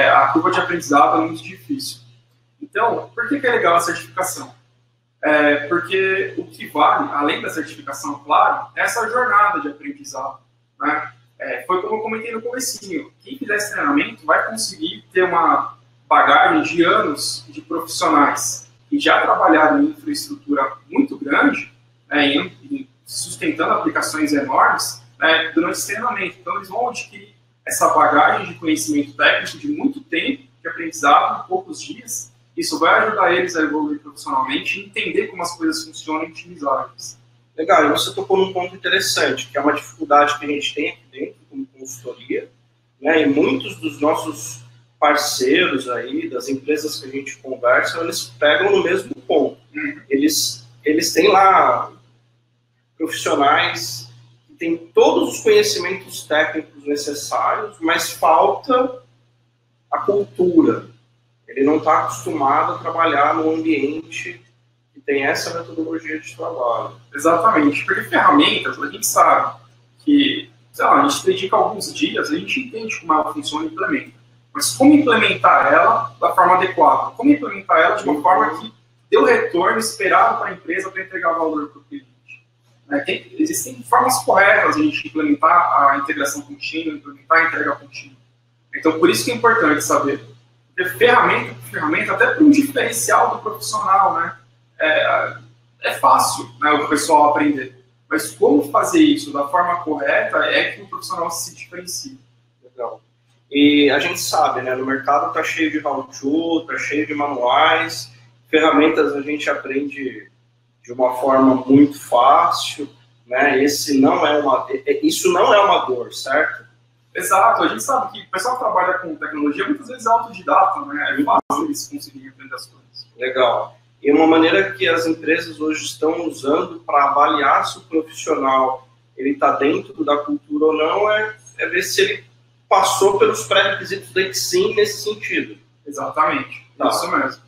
A curva de aprendizado é muito difícil. Então, por que é legal a certificação? Porque o que vale, além da certificação, claro, é essa jornada de aprendizado, né? Foi como eu comentei no comecinho. Quem fizer esse treinamento vai conseguir ter uma bagagem de anos de profissionais que já trabalharam em infraestrutura muito grande, sustentando aplicações enormes, durante esse treinamento. Então, eles vão adquirir essa bagagem de conhecimento técnico de muito tempo, de aprendizado, em poucos dias. Isso vai ajudar eles a evoluir profissionalmente e entender como as coisas funcionam em times ágeis. Legal, e você tocou num ponto interessante, que é uma dificuldade que a gente tem aqui dentro, como consultoria, né? E muitos dos nossos parceiros aí, das empresas que a gente conversa, eles pegam no mesmo ponto. Eles têm lá profissionais que têm todos os conhecimentos técnicos necessários, mas falta a cultura. Ele não está acostumado a trabalhar num ambiente que tem essa metodologia de trabalho. Exatamente, porque ferramentas, a gente sabe que, a gente dedica alguns dias, a gente entende como ela funciona e implementa. Mas como implementar ela da forma adequada? Como implementar ela de uma forma que dê o retorno esperado para a empresa para entregar valor para o cliente? Existem formas corretas de a gente implementar a integração contínua, implementar a entrega contínua. Então, por isso que é importante saber. Ter ferramenta por ferramenta, até para um diferencial do profissional, né? É fácil, né, o pessoal aprender. Mas como fazer isso da forma correta é que o profissional se diferencia. Legal. E a gente sabe, né, no mercado está cheio de how-to, está cheio de manuais, ferramentas a gente aprende de uma forma muito fácil, né? Isso não é uma dor, certo? Exato, a gente sabe que o pessoal que trabalha com tecnologia muitas vezes é autodidata, né? É fácil eles conseguirem aprender as coisas. Legal. E uma maneira que as empresas hoje estão usando para avaliar se o profissional ele está dentro da cultura ou não é ver se ele passou pelos pré-requisitos da Exim nesse sentido. Exatamente, Tá. Isso mesmo.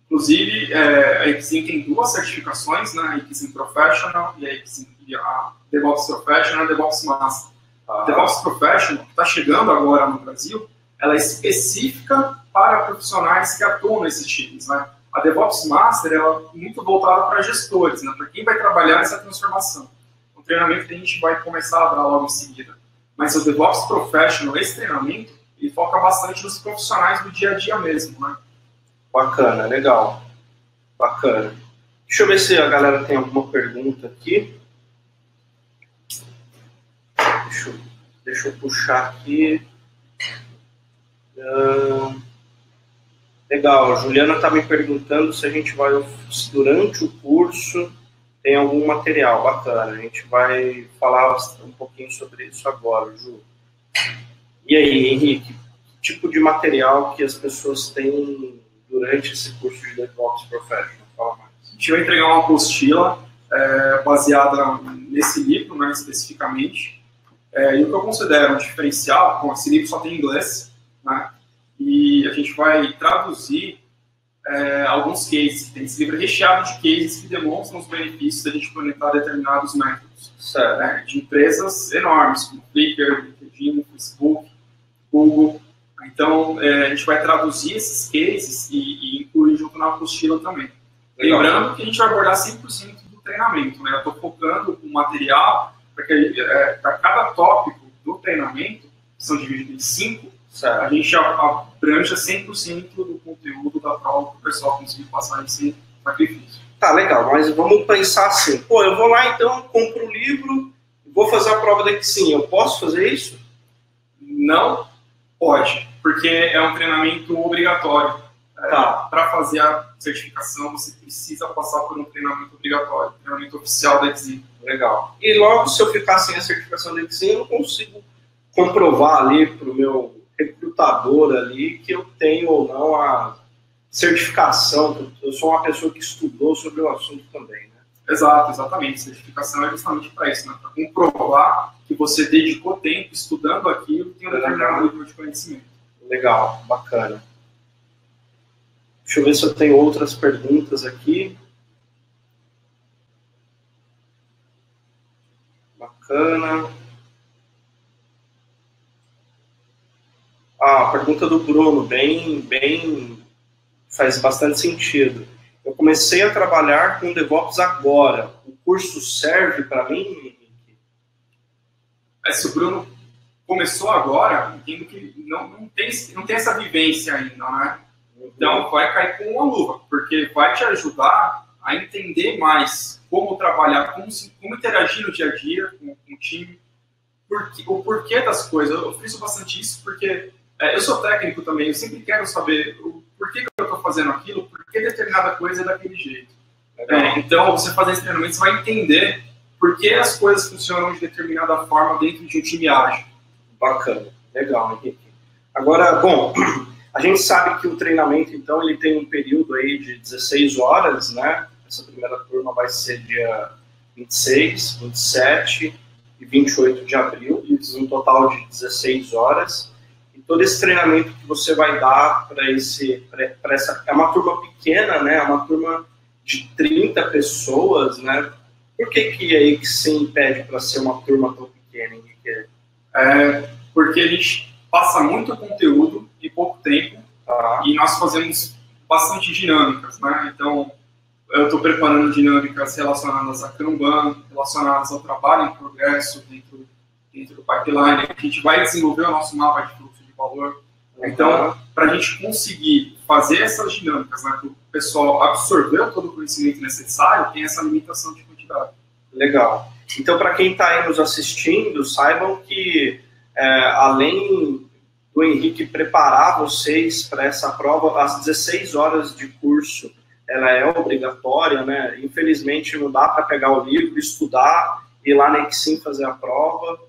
Inclusive, a Exim tem 2 certificações, né? A Exim Professional e a DevOps Professional e a DevOps Master. A DevOps Professional, que está chegando agora no Brasil, ela é específica para profissionais que atuam nesses times, né? A DevOps Master ela é muito voltada para gestores, né? Para quem vai trabalhar nessa transformação. O treinamento que a gente vai começar a dar logo em seguida. Mas o DevOps Professional, esse treinamento, ele foca bastante nos profissionais do dia a dia mesmo, né? Bacana, legal. Bacana. Deixa eu ver se a galera tem alguma pergunta aqui. Deixa eu puxar aqui. Legal, a Juliana está me perguntando se a gente vai, durante o curso, tem algum material bacana. A gente vai falar um pouquinho sobre isso agora, Ju. E aí, Henrique, que tipo de material que as pessoas têm durante esse curso de DevOps Professional? Fala mais. A gente vai entregar uma apostila baseada nesse livro, né, especificamente. E o que eu considero um diferencial, bom, esse livro só tem em inglês, né, e a gente vai traduzir alguns cases. Esse livro é recheado de cases que demonstram os benefícios da gente implementar determinados métodos. Né, de empresas enormes, como Flickr, LinkedIn, Facebook, Google. Então, a gente vai traduzir esses cases e incluir junto na apostila também. Legal. Lembrando que a gente vai abordar 100% do treinamento, né? Eu estou focando o material para cada tópico do treinamento, que são divididos em 5, a gente abranja 100% do conteúdo da prova para o pessoal conseguir passar esse sacrifício. Tá, legal, mas vamos pensar assim, eu vou lá então, compro o livro, vou fazer a prova da Exim, eu posso fazer isso? Não pode, porque é um treinamento obrigatório. Para fazer a certificação, você precisa passar por um treinamento obrigatório, treinamento oficial da Exim. Legal. E logo, se eu ficar sem a certificação da Exim, eu não consigo comprovar ali para o meu recrutador ali que eu tenho ou não a certificação. Eu sou uma pessoa que estudou sobre o assunto também, né? Exatamente. Certificação é justamente para isso, né? Para comprovar que você dedicou tempo estudando aquilo e tem um determinado nível de conhecimento. Legal, bacana. Deixa eu ver se eu tenho outras perguntas aqui. Bacana. A pergunta do Bruno, faz bastante sentido. Eu comecei a trabalhar com DevOps agora. O curso serve para mim, Henrique? Se o Bruno começou agora, entendo que não tem essa vivência ainda, né? Então, vai cair com uma luva, porque vai te ajudar a entender mais como trabalhar, como interagir no dia a dia com o time, o porquê das coisas. Eu friso bastante isso porque eu sou técnico também, eu sempre quero saber o porquê que eu estou fazendo aquilo, por que determinada coisa é daquele jeito. Então, você fazendo esse treinamento, você vai entender por que as coisas funcionam de determinada forma dentro de um time ágil. Bacana, legal, Henrique. Agora, bom, a gente sabe que o treinamento, então, ele tem um período aí de 16 horas, né? Essa primeira turma vai ser dia 26, 27 e 28 de abril, um total de 16 horas. E todo esse treinamento que você vai dar para essa... É uma turma pequena, né? É uma turma de 30 pessoas, né? Por que a Exim pede para ser uma turma tão pequena, Henrique? Porque a gente passa muito conteúdo em pouco tempo, e nós fazemos bastante dinâmicas, né? Então, eu estou preparando dinâmicas relacionadas a Kanban, relacionadas ao trabalho em progresso dentro do pipeline. A gente vai desenvolver o nosso mapa de fluxo de valor. Então, para a gente conseguir fazer essas dinâmicas, né, para o pessoal absorver todo o conhecimento necessário, tem essa limitação de quantidade. Legal. Então, para quem está aí nos assistindo, saibam que, além do Henrique preparar vocês para essa prova, as 16 horas de curso, ela é obrigatória, né? Infelizmente, não dá para pegar o livro, estudar, ir lá na Exim fazer a prova.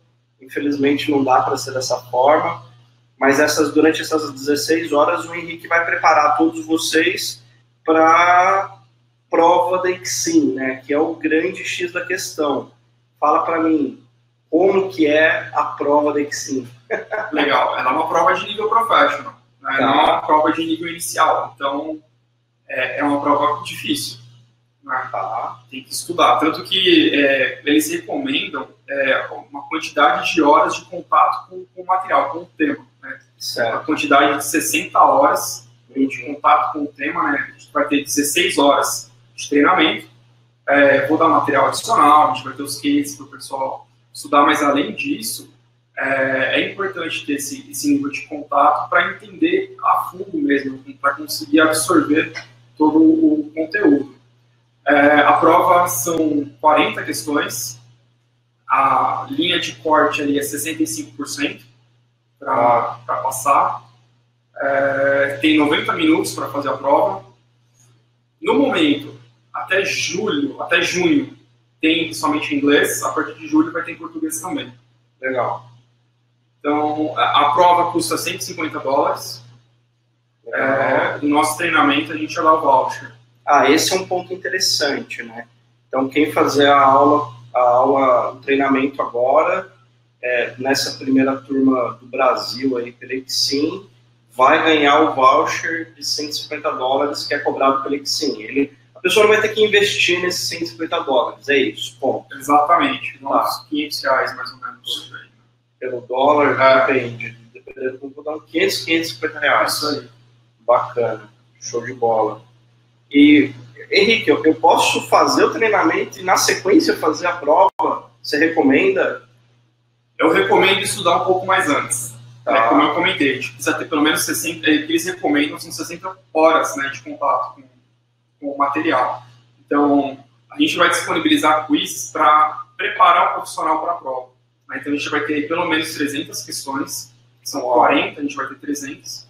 Infelizmente, não dá para ser dessa forma. Mas durante essas 16 horas, o Henrique vai preparar todos vocês para a prova da Exim, né? Que é o grande X da questão. Fala para mim, como que é a prova da Exim? Legal, ela é uma prova de nível professional, né? Não é uma prova de nível inicial, então é uma prova difícil, né? Tem que estudar, tanto que eles recomendam uma quantidade de horas de contato com o material, com o tema, né? A quantidade de 60 horas de contato com o tema, né? A gente vai ter 16 horas de treinamento, vou dar material adicional, a gente vai ter os cases para o pessoal estudar, mas além disso, é importante ter esse nível de contato para entender a fundo mesmo, para conseguir absorver todo o conteúdo. A prova são 40 questões, a linha de corte ali é 65% para passar, tem 90 minutos para fazer a prova. No momento, até junho, tem somente inglês, a partir de julho vai ter em português também. Legal. Então, a prova custa $150. No nosso treinamento, a gente já dá o voucher. Esse é um ponto interessante, né? Então, quem fazer o treinamento agora, nessa primeira turma do Brasil, aí, pela Exim, vai ganhar o voucher de $150 que é cobrado pela Exim. A pessoa não vai ter que investir nesses $150, é isso, ponto. Exatamente, uns R$500 mais ou menos. Pelo dólar, depende. Dependendo do que, R$550. Isso aí. Bacana, show de bola. E, Henrique, eu posso fazer o treinamento e na sequência fazer a prova? Você recomenda? Eu recomendo estudar um pouco mais antes. Como eu comentei, a gente precisa ter pelo menos 60, que eles recomendam são 60 horas, né, de contato com o material. Então, a gente vai disponibilizar quizzes para preparar o profissional para a prova. Então, a gente vai ter pelo menos 300 questões, são 40, a gente vai ter 300,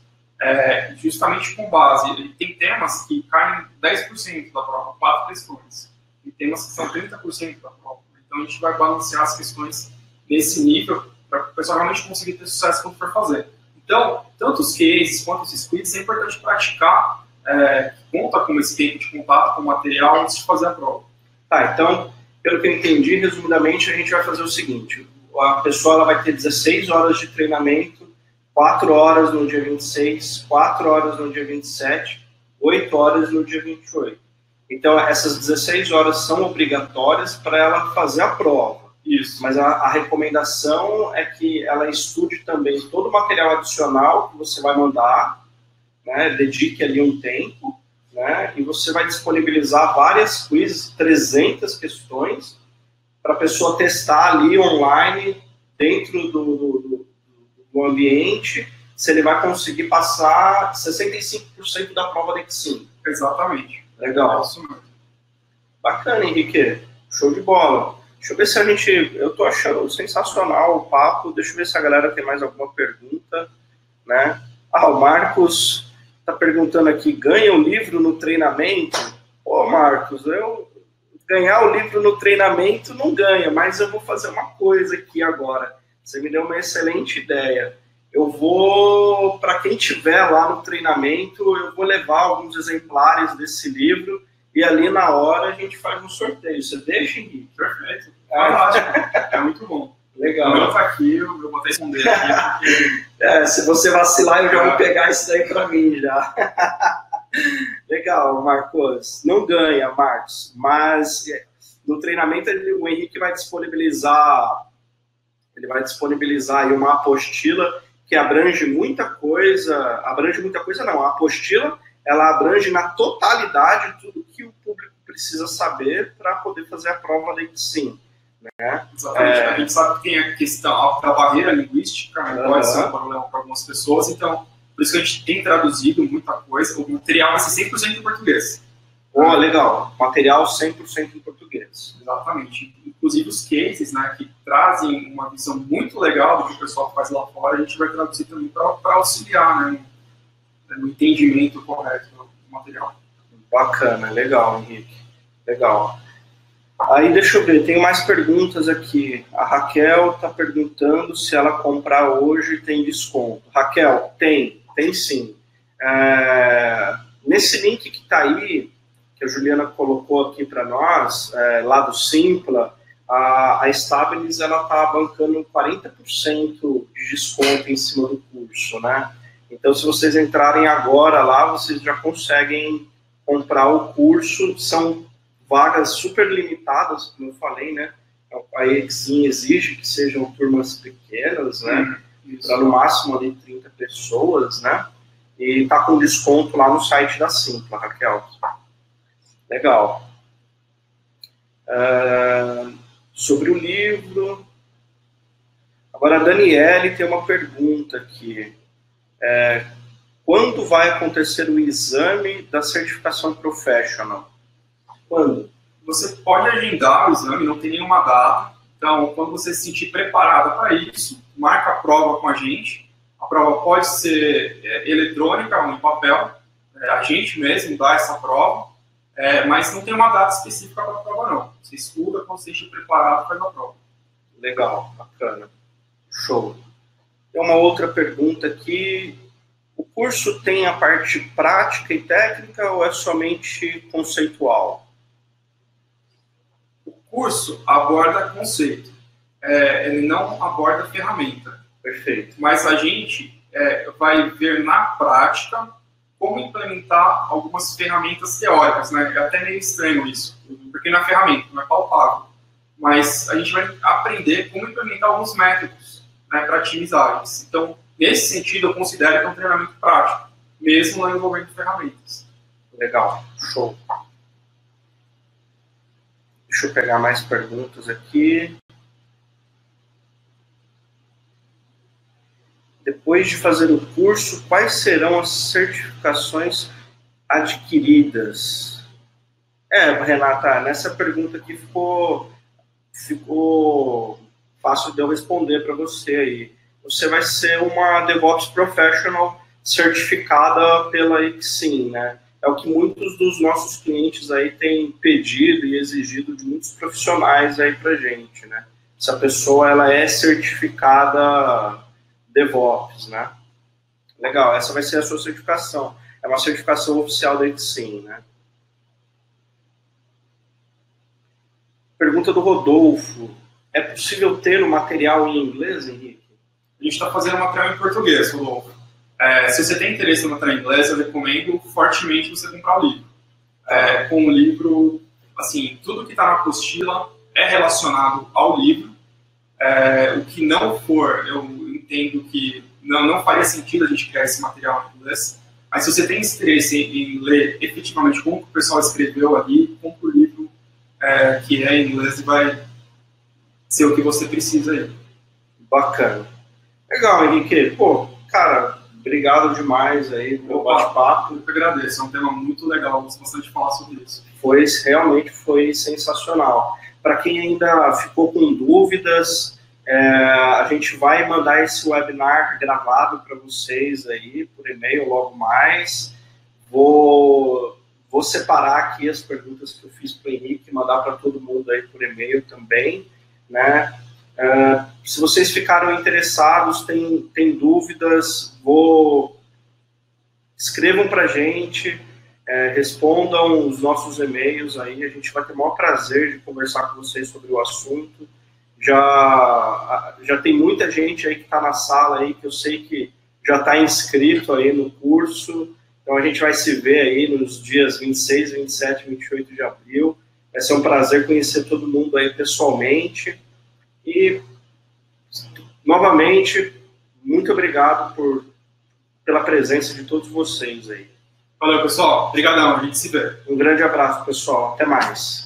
justamente com base. Tem temas que caem 10% da prova, 4 questões. Tem temas que são 30% da prova. Então, a gente vai balancear as questões nesse nível para o pessoal realmente conseguir ter sucesso quando for fazer. Então, tanto os cases quanto esses quizzes, é importante praticar, conta com esse tempo de contato com o material antes de fazer a prova. Então, pelo que eu entendi, resumidamente, a gente vai fazer o seguinte: a pessoa ela vai ter 16 horas de treinamento, 4 horas no dia 26, 4 horas no dia 27, 8 horas no dia 28. Então, essas 16 horas são obrigatórias para ela fazer a prova. Isso. Mas a recomendação é que ela estude também todo o material adicional que você vai mandar, né, dedique ali um tempo, né, e você vai disponibilizar várias quizzes, 300 questões, para a pessoa testar ali online, dentro do ambiente, se ele vai conseguir passar 65% da prova da Exim. Exatamente. Legal. Isso mesmo. Bacana, Henrique. Show de bola. Deixa eu ver se a gente... Eu tô achando sensacional o papo. Deixa eu ver se a galera tem mais alguma pergunta, né? O Marcos tá perguntando aqui, ganha o livro no treinamento? Marcos, ganhar o livro no treinamento não ganha, mas eu vou fazer uma coisa aqui agora. Você me deu uma excelente ideia. Eu vou, para quem estiver lá no treinamento, eu vou levar alguns exemplares desse livro e ali na hora a gente faz um sorteio. Você deixa, Henrique? Perfeito. É muito bom. Legal. O meu tá aqui, eu vou até esconder aqui. Porque... se você vacilar, eu já vou pegar isso daí para mim já. Legal, Marcos. Não ganha, Marcos, mas no treinamento o Henrique vai disponibilizar aí uma apostila que abrange muita coisa, não, a apostila ela abrange na totalidade tudo que o público precisa saber para poder fazer a prova da Exim, né? Exatamente, a gente sabe que tem a questão da barreira linguística, né? Pode ser um problema para algumas pessoas, então por isso que a gente tem traduzido muita coisa, o material vai ser 100% em português. Legal, material 100% em português. Exatamente. inclusive os cases, né, que trazem uma visão muito legal do que o pessoal faz lá fora, a gente vai traduzir também para auxiliar, né, no entendimento correto do material. Bacana, legal, Henrique. Legal. Aí, deixa eu ver, tenho mais perguntas aqui. A Raquel está perguntando se ela comprar hoje tem desconto. Raquel, tem sim. Nesse link que está aí, que a Juliana colocou aqui para nós, lá do Simpla, a Stabilis está bancando 40% de desconto em cima do curso, né? Então, se vocês entrarem agora lá, vocês já conseguem comprar o curso. São vagas super limitadas, como eu falei, né? A EXIM exige que sejam turmas pequenas, né? Para no máximo ali 30 pessoas, né? E está com desconto lá no site da Simpla, Raquel. Legal. Sobre o livro. Agora, a Daniele tem uma pergunta aqui. Quando vai acontecer o exame da certificação professional? Quando? Você pode agendar o exame, não tem nenhuma data. Então, quando você se sentir preparada para isso, marca a prova com a gente. A prova pode ser eletrônica ou em papel. A gente mesmo dá essa prova. Mas não tem uma data específica para a prova, não. Você estuda, quando você estiver preparado, faz a prova. Legal, bacana. Show. Tem uma outra pergunta aqui. O curso tem a parte prática e técnica ou é somente conceitual? O curso aborda conceito. Ele não aborda ferramenta. Perfeito. Mas a gente vai ver na prática como implementar algumas ferramentas teóricas, né? É até meio estranho isso, porque não é ferramenta, não é palpável. Mas a gente vai aprender como implementar alguns métodos, né, para times ágeis. Então, nesse sentido, eu considero que é um treinamento prático, mesmo não envolvendo ferramentas. Legal, show. Deixa eu pegar mais perguntas aqui. Depois de fazer o curso, quais serão as certificações adquiridas? Renata, nessa pergunta aqui ficou fácil de eu responder para você aí. Você vai ser uma DevOps Professional certificada pela EXIM, né? É o que muitos dos nossos clientes aí têm pedido e exigido de muitos profissionais aí para gente, né? Essa pessoa, ela é certificada DevOps, né? Legal, essa vai ser a sua certificação. É uma certificação oficial da EXIM, né? Pergunta do Rodolfo. É possível ter o material em inglês, Henrique? A gente está fazendo material em português, Rodolfo. Se você tem interesse no material em inglês, eu recomendo fortemente você comprar o livro. Com o livro, assim, tudo que está na apostila é relacionado ao livro. O que não for, eu entendo que não faria sentido a gente criar esse material em inglês. Mas se você tem interesse em ler efetivamente como o pessoal escreveu ali, compre o livro que é em inglês e vai ser o que você precisa aí. Bacana. Legal, Henrique. Pô, cara, obrigado demais aí pelo bate-papo. Eu que agradeço, é um tema muito legal, gosto bastante de falar sobre isso. Realmente foi sensacional. Para quem ainda ficou com dúvidas, a gente vai mandar esse webinar gravado para vocês aí, por e-mail logo mais. Vou separar aqui as perguntas que eu fiz para o Henrique e mandar para todo mundo aí por e-mail também, né? Se vocês ficaram interessados, tem dúvidas, escrevam para a gente, respondam os nossos e-mails aí, a gente vai ter o maior prazer de conversar com vocês sobre o assunto. Já tem muita gente aí que está na sala aí, que eu sei que já está inscrito aí no curso, então a gente vai se ver aí nos dias 26, 27, 28 de abril. Vai ser um prazer conhecer todo mundo aí pessoalmente. E, novamente, muito obrigado pela presença de todos vocês aí. Valeu, pessoal. Obrigadão. A gente se vê. Um grande abraço, pessoal. Até mais.